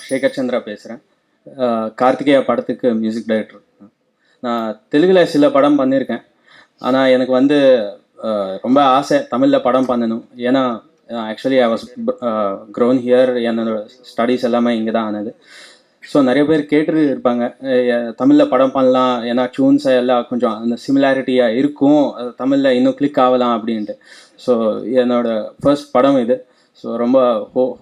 சேகர் சந்திரா பேசுகிறேன். கார்த்திகேயா படத்துக்கு music director. நான் தெலுங்கில் சில படம் பண்ணியிருக்கேன். ஆனால் எனக்கு வந்து ரொம்ப ஆசை தமிழில் படம் பண்ணணும். ஏன்னா actually I was grown here, என்னோட ஸ்டடீஸ் எல்லாமே இங்கே தான் ஆனது. ஸோ நிறைய பேர் கேட்டு இருப்பாங்க தமிழில் படம் பண்ணலாம், ஏன்னா டியூன்ஸ் எல்லாம் கொஞ்சம் அந்த சிமிலாரிட்டியாக இருக்கும், தமிழில் இன்னும் கிளிக் ஆகலாம் அப்படின்ட்டு. ஸோ என்னோட ஃபர்ஸ்ட் படம் இது. ஸோ ரொம்ப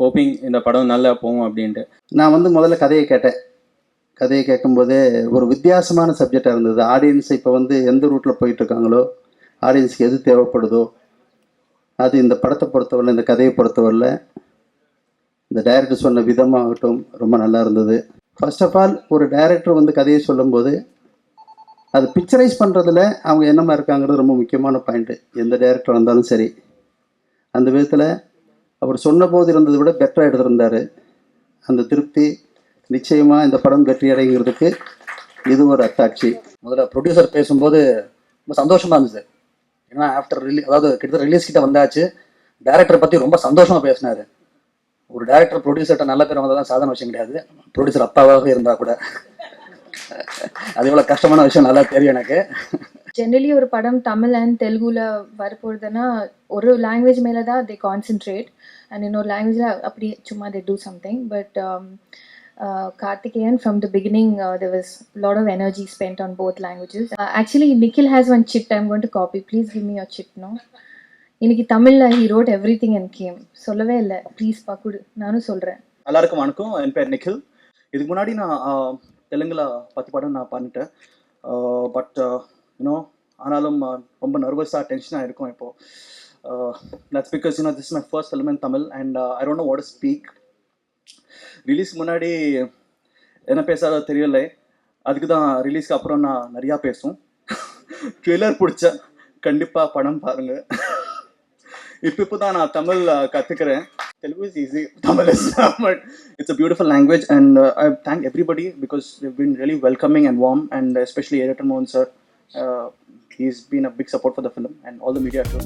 ஹோப்பிங் இந்த படம் நல்லா போகும் அப்படின்ட்டு. நான் வந்து முதல்ல கதையை கேட்டேன். கதையை கேட்கும்போதே ஒரு வித்தியாசமான சப்ஜெக்டாக இருந்தது. ஆடியன்ஸ் இப்போ வந்து எந்த ரூட்டில் போயிட்டுருக்காங்களோ, ஆடியன்ஸுக்கு எது தேவைப்படுதோ அது இந்த படத்தை பொறுத்தவரை, இந்த கதையை பொறுத்தவரையில் இந்த டைரக்டர் சொன்ன விதமாகட்டும் ரொம்ப நல்லா இருந்தது. ஃபர்ஸ்ட் ஆஃப் ஆல் ஒரு டைரக்டர் வந்து கதையை சொல்லும்போது அது பிக்சரைஸ் பண்ணுறதுல அவங்க என்னமா இருக்காங்கிறது ரொம்ப முக்கியமான பாயிண்ட்டு. எந்த டைரக்டர் வந்தாலும் சரி, அந்த விதத்தில் அவர் சொன்ன போது இருந்ததை விட பெட்டராக எடுத்திருந்தார். அந்த திருப்தி நிச்சயமாக இந்த படம் வெற்றி அடைங்கிறதுக்கு இது ஒரு அத்தாட்சி. முதல்ல ப்ரொடியூசர் பேசும்போது ரொம்ப சந்தோஷமாக இருந்துச்சு. ஏன்னா ஆஃப்டர் அதாவது கிட்டத்தட்ட ரிலீஸ் கிட்ட வந்தாச்சு, டேரக்டரை பற்றி ரொம்ப சந்தோஷமாக பேசினார். ஒரு டேரக்டர் ப்ரொடியூசர்கிட்ட நல்ல பேர் வந்தால் தான் சாதனை விஷயம் கிடையாது, ப்ரொடியூசர் அப்பாவாக இருந்தால் கூட. அது எவ்வளோ கஷ்டமான விஷயம் நல்லா தெரியும் எனக்கு. ஜென்ரலி ஒரு படம் தமிழ் அண்ட் தெலுங்குல வரப்போகுதுன்னா ஒரு லாங்குவேஜ் மேலே தான் தே கான்சென்ட்ரேட், அண்ட் இன்னொரு லாங்குவேஜில் அப்படி சும்மா they do something. But Karthikeyan, from the beginning, there was a lot of energy spent on both languages. Actually, Nikhil has one chit I'm going to copy. Please give me your chit, no? இன்னைக்கு தமிழில் he wrote everything and came. சொல்லவே இல்லை, please பாக்குடு, நானும் சொல்கிறேன். எல்லாருக்கும் வணக்கம், என் பேர் நிக்கில். இதுக்கு முன்னாடி நான் தெலுங்குல 10 படம் நான் பண்ணிட்டேன். பட் யூனோ ஆனாலும் ரொம்ப நர்வஸாக டென்ஷனாக இருக்கும் இப்போது. That's because this is my first film in Tamil and I don't know what to speak. Release முன்னாடி என்ன பேசாத தெரியலை, அதுக்கு தான் ரிலீஸ்க்கு அப்புறம் நான் நிறையா பேசும். ட்ரெய்லர் பிடிச்சா கண்டிப்பாக படம் பாருங்கள். இப்போ தான் நான் Tamil கற்றுக்கிறேன். Telugu is easy, Tamil is not, but it's a beautiful language, and I thank everybody because they've been really welcoming and warm, and especially Editor Mohan sir. He's been a big support for the film and all the media too.